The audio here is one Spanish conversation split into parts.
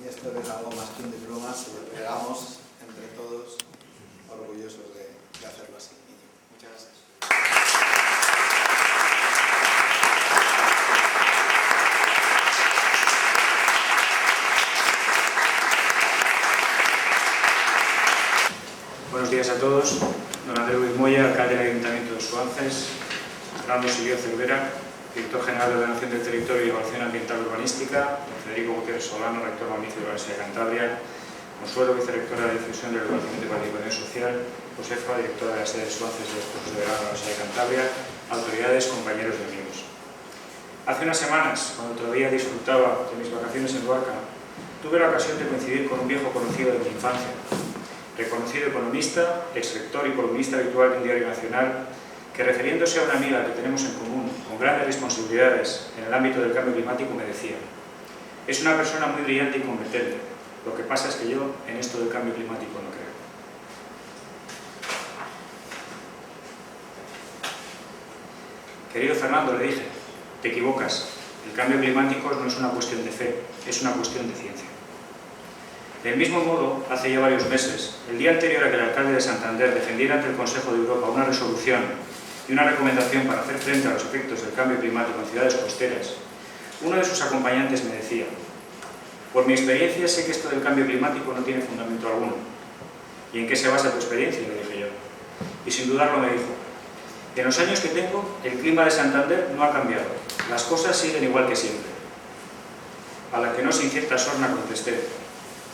esto es algo más que un diploma, se lo entregamos entre todos, orgullosos de hacerlo así. Muchas gracias. Buenos días a todos. Don Andreu Moya, alcalde del Ayuntamiento de Suances, Fernando Silio Cervera, director general de Ordenación del Territorio y Evaluación Ambiental Urbanística, don Federico Gutiérrez Solano, rector magnífico de la Universidad de Cantabria, Consuelo, vicerrectora de Difusión del Departamento de Participación Social, Josefa, directora de la sede de Suances de los cursos de verano de la Universidad de Cantabria, autoridades, compañeros y amigos. Hace unas semanas, cuando todavía disfrutaba de mis vacaciones en Luarca, tuve la ocasión de coincidir con un viejo conocido de mi infancia, reconocido economista, exrector y columnista habitual de un diario nacional, que refiriéndose a una amiga que tenemos en común, con grandes responsabilidades en el ámbito del cambio climático, me decía: es una persona muy brillante y competente, lo que pasa es que yo en esto del cambio climático no creo. Querido Fernando, le dije, te equivocas, el cambio climático no es una cuestión de fe, es una cuestión de ciencia. Del mismo modo, hace ya varios meses, el día anterior a que el alcalde de Santander defendiera ante el Consejo de Europa una resolución y una recomendación para hacer frente a los efectos del cambio climático en ciudades costeras, uno de sus acompañantes me decía: por mi experiencia sé que esto del cambio climático no tiene fundamento alguno. ¿Y en qué se basa tu experiencia?, le dije yo. Y sin dudarlo me dijo: en los años que tengo, el clima de Santander no ha cambiado, las cosas siguen igual que siempre. A la que no sin cierta sorna contesté: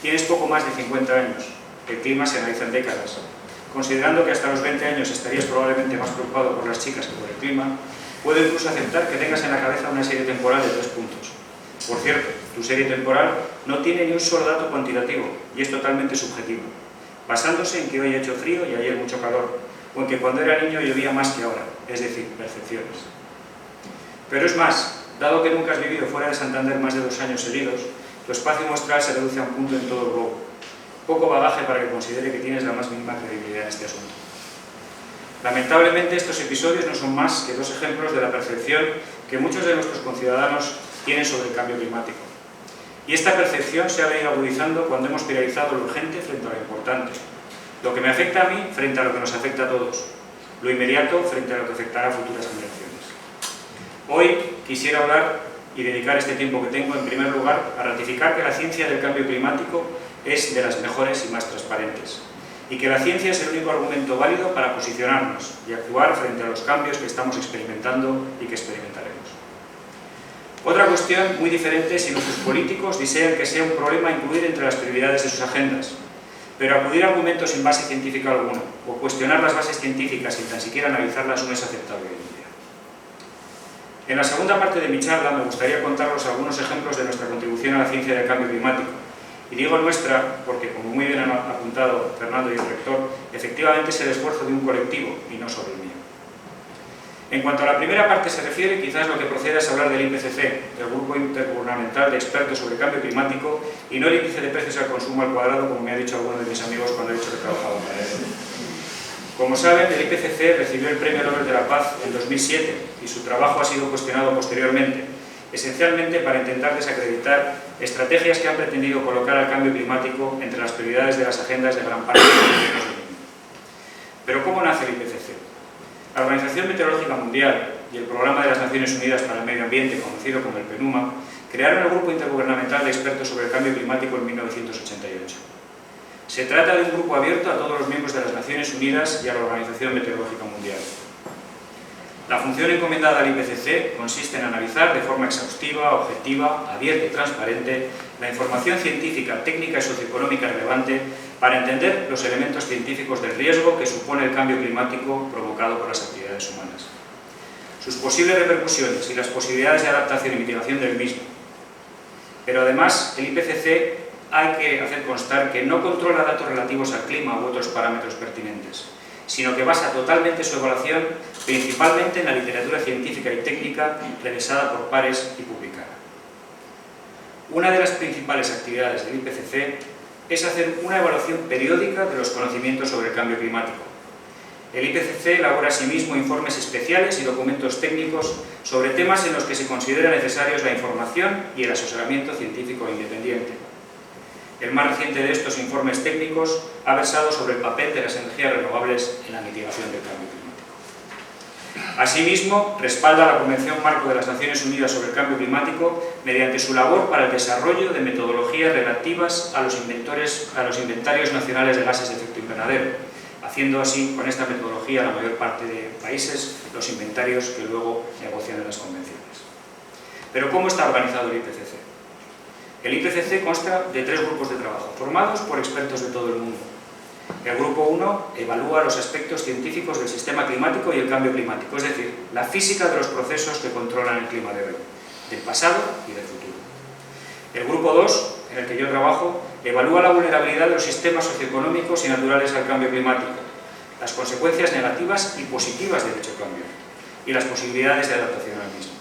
tienes poco más de 50 años, el clima se analiza en décadas. Considerando que hasta los 20 años estarías probablemente más preocupado por las chicas que por el clima, puedo incluso aceptar que tengas en la cabeza una serie temporal de 3 puntos. Por cierto, tu serie temporal no tiene ni un solo dato cuantitativo y es totalmente subjetiva, basándose en que hoy ha hecho frío y ayer mucho calor, o en que cuando era niño llovía más que ahora, es decir, percepciones. Pero es más, dado que nunca has vivido fuera de Santander más de 2 años seguidos, tu espacio muestral se reduce a un punto en todo el globo. Poco bagaje para que considere que tienes la más mínima credibilidad en este asunto. Lamentablemente, estos episodios no son más que 2 ejemplos de la percepción que muchos de nuestros conciudadanos tienen sobre el cambio climático. Y esta percepción se ha venido agudizando cuando hemos priorizado lo urgente frente a lo importante, lo que me afecta a mí frente a lo que nos afecta a todos, lo inmediato frente a lo que afectará a futuras generaciones. Hoy quisiera hablar y dedicar este tiempo que tengo, en primer lugar, a ratificar que la ciencia del cambio climático es de las mejores y más transparentes, y que la ciencia es el único argumento válido para posicionarnos y actuar frente a los cambios que estamos experimentando y que experimentaremos. Otra cuestión muy diferente es si nuestros políticos desean que sea un problema incluir entre las prioridades de sus agendas, pero acudir a argumentos sin base científica alguna, o cuestionar las bases científicas sin tan siquiera analizarlas, no es aceptable hoy en día. En la segunda parte de mi charla me gustaría contaros algunos ejemplos de nuestra contribución a la ciencia del cambio climático. Y digo nuestra porque, como muy bien han apuntado Fernando y el rector, efectivamente es el esfuerzo de un colectivo y no solo el mío. En cuanto a la primera parte se refiere, quizás lo que proceda es hablar del IPCC, del Grupo Intergubernamental de Expertos sobre Cambio Climático, y no el índice de precios al consumo al cuadrado, como me ha dicho alguno de mis amigos cuando he dicho que trabajaba para él. Como saben, el IPCC recibió el Premio Nobel de la Paz en 2007 y su trabajo ha sido cuestionado posteriormente, esencialmente para intentar desacreditar estrategias que han pretendido colocar al cambio climático entre las prioridades de las agendas de gran parte de los gobiernos del mundo. Pero ¿cómo nace el IPCC? La Organización Meteorológica Mundial y el Programa de las Naciones Unidas para el Medio Ambiente, conocido como el PNUMA, crearon el Grupo Intergubernamental de Expertos sobre el Cambio Climático en 1988. Se trata de un grupo abierto a todos los miembros de las Naciones Unidas y a la Organización Meteorológica Mundial. La función encomendada al IPCC consiste en analizar de forma exhaustiva, objetiva, abierta y transparente la información científica, técnica y socioeconómica relevante para entender los elementos científicos del riesgo que supone el cambio climático provocado por las actividades humanas, sus posibles repercusiones y las posibilidades de adaptación y mitigación del mismo. Pero además, el IPCC hay que hacer constar que no controla datos relativos al clima u otros parámetros pertinentes, sino que basa totalmente su evaluación principalmente en la literatura científica y técnica revisada por pares y publicada. Una de las principales actividades del IPCC es hacer una evaluación periódica de los conocimientos sobre el cambio climático. El IPCC elabora asimismo informes especiales y documentos técnicos sobre temas en los que se considera necesarios la información y el asesoramiento científico independiente. El más reciente de estos informes técnicos ha versado sobre el papel de las energías renovables en la mitigación del cambio climático. Asimismo, respalda la Convención Marco de las Naciones Unidas sobre el Cambio Climático mediante su labor para el desarrollo de metodologías relativas a los inventarios nacionales de gases de efecto invernadero, haciendo así con esta metodología la mayor parte de países los inventarios que luego negocian en las convenciones. Pero ¿cómo está organizado el IPCC? El IPCC consta de 3 grupos de trabajo, formados por expertos de todo el mundo. El grupo 1 evalúa los aspectos científicos del sistema climático y el cambio climático, es decir, la física de los procesos que controlan el clima de hoy, del pasado y del futuro. El grupo 2, en el que yo trabajo, evalúa la vulnerabilidad de los sistemas socioeconómicos y naturales al cambio climático, las consecuencias negativas y positivas de dicho cambio, y las posibilidades de adaptación al mismo.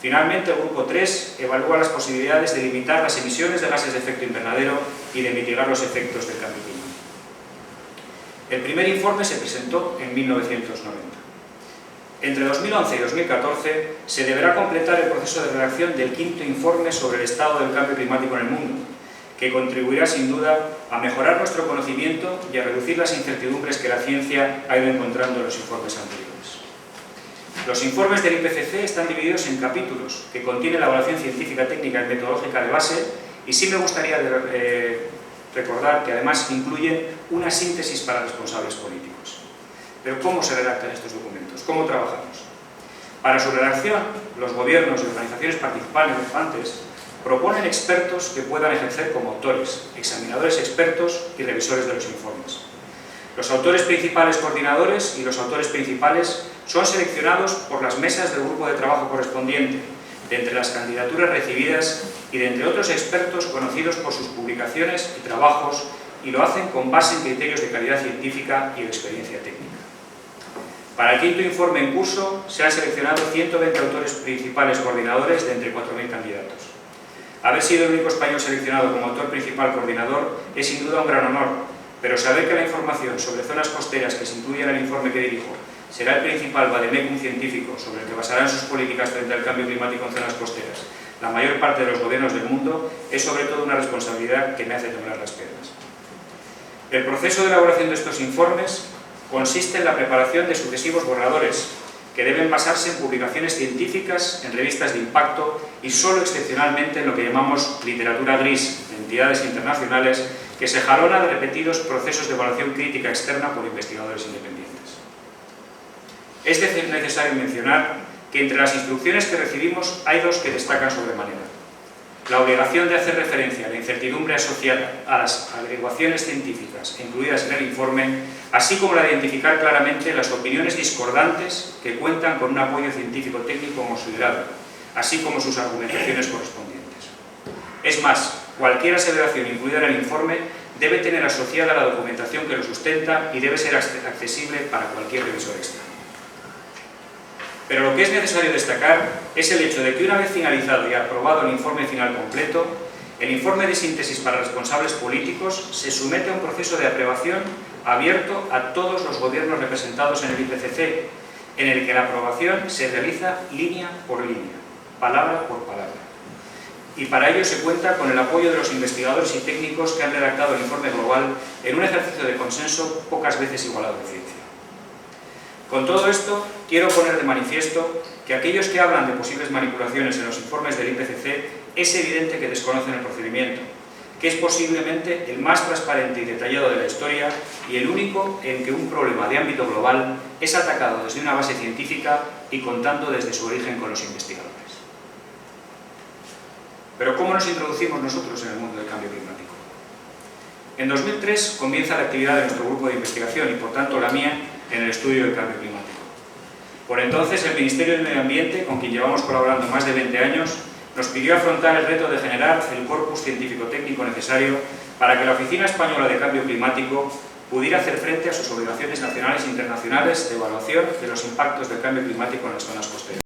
Finalmente, el grupo 3 evalúa las posibilidades de limitar las emisiones de gases de efecto invernadero y de mitigar los efectos del cambio climático. El primer informe se presentó en 1990. Entre 2011 y 2014 se deberá completar el proceso de redacción del 5º informe sobre el estado del cambio climático en el mundo, que contribuirá sin duda a mejorar nuestro conocimiento y a reducir las incertidumbres que la ciencia ha ido encontrando en los informes anteriores. Los informes del IPCC están divididos en capítulos que contienen la evaluación científica, técnica y metodológica de base, y sí me gustaría recordar que además incluyen una síntesis para responsables políticos. Pero ¿cómo se redactan estos documentos? ¿Cómo trabajamos? Para su redacción, los gobiernos y organizaciones participantes proponen expertos que puedan ejercer como autores, examinadores expertos y revisores de los informes. Los autores principales coordinadores y los autores principales son seleccionados por las mesas del grupo de trabajo correspondiente, de entre las candidaturas recibidas y de entre otros expertos conocidos por sus publicaciones y trabajos, y lo hacen con base en criterios de calidad científica y de experiencia técnica. Para el 5º informe en curso se han seleccionado 120 autores principales coordinadores de entre 4.000 candidatos. Haber sido el único español seleccionado como autor principal coordinador es sin duda un gran honor, pero saber que la información sobre zonas costeras que se incluye en el informe que dirijo será el principal vademecum científico sobre el que basarán sus políticas frente al cambio climático en zonas costeras la mayor parte de los gobiernos del mundo, es sobre todo una responsabilidad que me hace temblar las piernas. El proceso de elaboración de estos informes consiste en la preparación de sucesivos borradores, que deben basarse en publicaciones científicas, en revistas de impacto y solo excepcionalmente en lo que llamamos literatura gris de entidades internacionales, que se jalona de repetidos procesos de evaluación crítica externa por investigadores independientes. Es necesario mencionar que entre las instrucciones que recibimos hay 2 que destacan sobremanera. La obligación de hacer referencia a la incertidumbre asociada a las averiguaciones científicas incluidas en el informe, así como la de identificar claramente las opiniones discordantes que cuentan con un apoyo científico-técnico considerado, así como sus argumentaciones correspondientes. Es más, cualquier aseveración incluida en el informe debe tener asociada la documentación que lo sustenta y debe ser accesible para cualquier revisor externo. Pero lo que es necesario destacar es el hecho de que una vez finalizado y aprobado el informe final completo, el informe de síntesis para responsables políticos se somete a un proceso de aprobación abierto a todos los gobiernos representados en el IPCC, en el que la aprobación se realiza línea por línea, palabra por palabra. Y para ello se cuenta con el apoyo de los investigadores y técnicos que han redactado el informe global en un ejercicio de consenso pocas veces igualado en ciencia. Con todo esto, quiero poner de manifiesto que aquellos que hablan de posibles manipulaciones en los informes del IPCC es evidente que desconocen el procedimiento, que es posiblemente el más transparente y detallado de la historia y el único en que un problema de ámbito global es atacado desde una base científica y contando desde su origen con los investigadores. Pero ¿cómo nos introducimos nosotros en el mundo del cambio climático? En 2003 comienza la actividad de nuestro grupo de investigación y por tanto la mía en el estudio del cambio climático. Por entonces el Ministerio del Medio Ambiente, con quien llevamos colaborando más de 20 años, nos pidió afrontar el reto de generar el corpus científico-técnico necesario para que la Oficina Española de Cambio Climático pudiera hacer frente a sus obligaciones nacionales e internacionales de evaluación de los impactos del cambio climático en las zonas costeras.